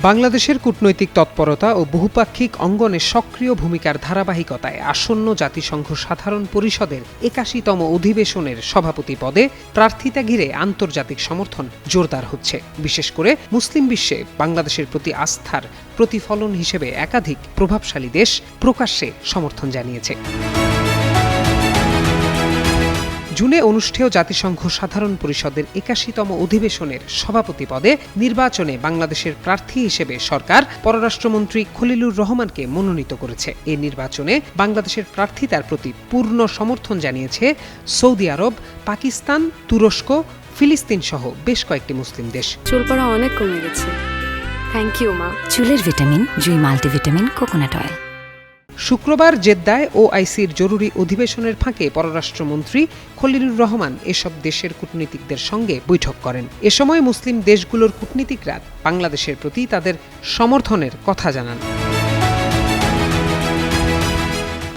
বাংলাদেশের কূটনৈতিক তৎপরতা ও বহুপাক্ষিক অঙ্গনে সক্রিয় ভূমিকার ধারাবাহিকতায় আসন্ন জাতিসংঘ সাধারণ পরিষদের ৮১তম অধিবেশনের সভাপতি পদে প্রার্থিতা ঘিরে আন্তর্জাতিক সমর্থন জোরদার হচ্ছে। বিশেষ করে মুসলিম বিশ্বে বাংলাদেশের প্রতি আস্থার প্রতিফলন হিসেবে একাধিক প্রভাবশালী দেশ প্রকাশ্যে সমর্থন জানিয়েছে। জুনে অনুষ্ঠেয় জাতিসংঘ সাধারণ পরিষদের ৮১তম অধিবেশনের সভাপতি পদে নির্বাচনে বাংলাদেশের প্রার্থী হিসেবে সরকার পররাষ্ট্রমন্ত্রী খলিলুর রহমানকে মনোনীত করেছে। এই নির্বাচনে বাংলাদেশের প্রার্থিতার প্রতি পূর্ণ সমর্থন জানিয়েছে সৌদি আরব, পাকিস্তান, তুরস্ক, ফিলিস্তিন সহ বেশ কয়েকটি মুসলিম দেশ। চুল পড়া অনেক কমে গেছে। থ্যাংক ইউ মা। চুলের ভিটামিন জুই মাল্টিভিটামিন কোকোনাট অয়েল। শুক্রবার জেদ্দায় ওআইসির জরুরি অধিবেশনের ফাঁকে পররাষ্ট্রমন্ত্রী খলিলুর রহমান এসব দেশের কূটনীতিকদের সঙ্গে বৈঠক করেন। এ সময় মুসলিম দেশগুলোর কূটনীতিকরা বাংলাদেশের প্রতি তাদের সমর্থনের কথা জানান।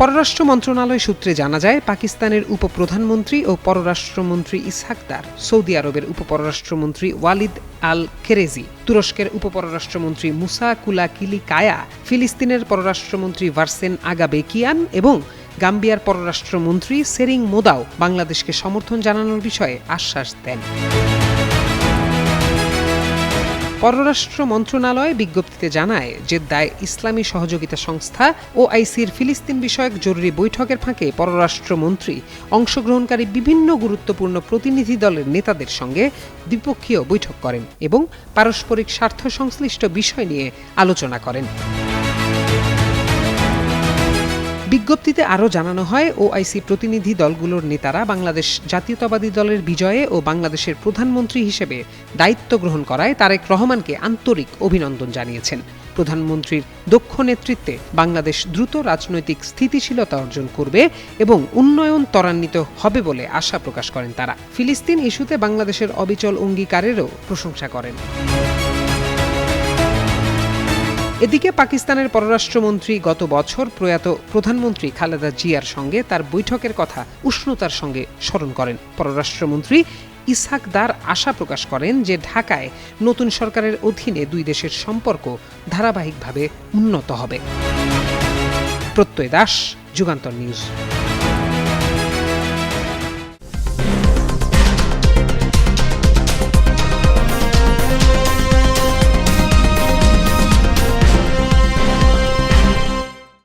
পররাষ্ট্র মন্ত্রণালয় সূত্রে জানা যায়, পাকিস্তানের উপপ্রধানমন্ত্রী ও পররাষ্ট্রমন্ত্রী ইসহাক দার, সৌদি আরবের উপপররাষ্ট্রমন্ত্রী ওয়ালিদ আল খেরেজি, তুরস্কের উপপররাষ্ট্রমন্ত্রী মুসা কুলাকিলি কায়া, ফিলিস্তিনের পররাষ্ট্রমন্ত্রী ভারসেন আগাবেকিয়ান এবং গাম্বিয়ার পররাষ্ট্রমন্ত্রী সেরিং মোদাও বাংলাদেশকে সমর্থন জানানোর বিষয়ে আশ্বাস দেন। পররাষ্ট্র মন্ত্রণালয় বিজ্ঞপ্তিতে জানায়, জেদ্দায় ইসলামী সহযোগিতা সংস্থা ওআইসির ফিলিস্তিন বিষয়ক জরুরি বৈঠকের ফাঁকে পররাষ্ট্রমন্ত্রী অংশগ্রহণকারী বিভিন্ন গুরুত্বপূর্ণ প্রতিনিধি দলের নেতাদের সঙ্গে দ্বিপক্ষীয় বৈঠক করেন এবং পারস্পরিক স্বার্থ সংশ্লিষ্ট বিষয় নিয়ে আলোচনা করেন। বিজ্ঞপ্তিতে আরও জানানো হয়, ওআইসি প্রতিনিধি দলগুলোর নেতারা বাংলাদেশ জাতীয়তাবাদী দলের বিজয়ে ও বাংলাদেশের প্রধানমন্ত্রী হিসেবে দায়িত্ব গ্রহণ করায় তারেক রহমানকে আন্তরিক অভিনন্দন জানিয়েছেন। প্রধানমন্ত্রীর দক্ষ নেতৃত্বে বাংলাদেশ দ্রুত রাজনৈতিক স্থিতিশীলতা অর্জন করবে এবং উন্নয়ন ত্বরান্বিত হবে বলে আশা প্রকাশ করেন তারা। ফিলিস্তিন ইস্যুতে বাংলাদেশের অবিচল অঙ্গীকারেরও প্রশংসা করেন। এদিকে পাকিস্তানের পররাষ্ট্রমন্ত্রী গত বছর প্রয়াত প্রধানমন্ত্রী খালেদা জিয়ার সঙ্গে তার বৈঠকের কথা উষ্ণতার সঙ্গে স্মরণ করেন। পররাষ্ট্রমন্ত্রী ইসহাক দার আশা প্রকাশ করেন যে ঢাকায় নতুন সরকারের অধীনে দুই দেশের সম্পর্ক ধারাবাহিকভাবে উন্নত হবে। প্রত্যয় দাস, যুগান্তর নিউজ।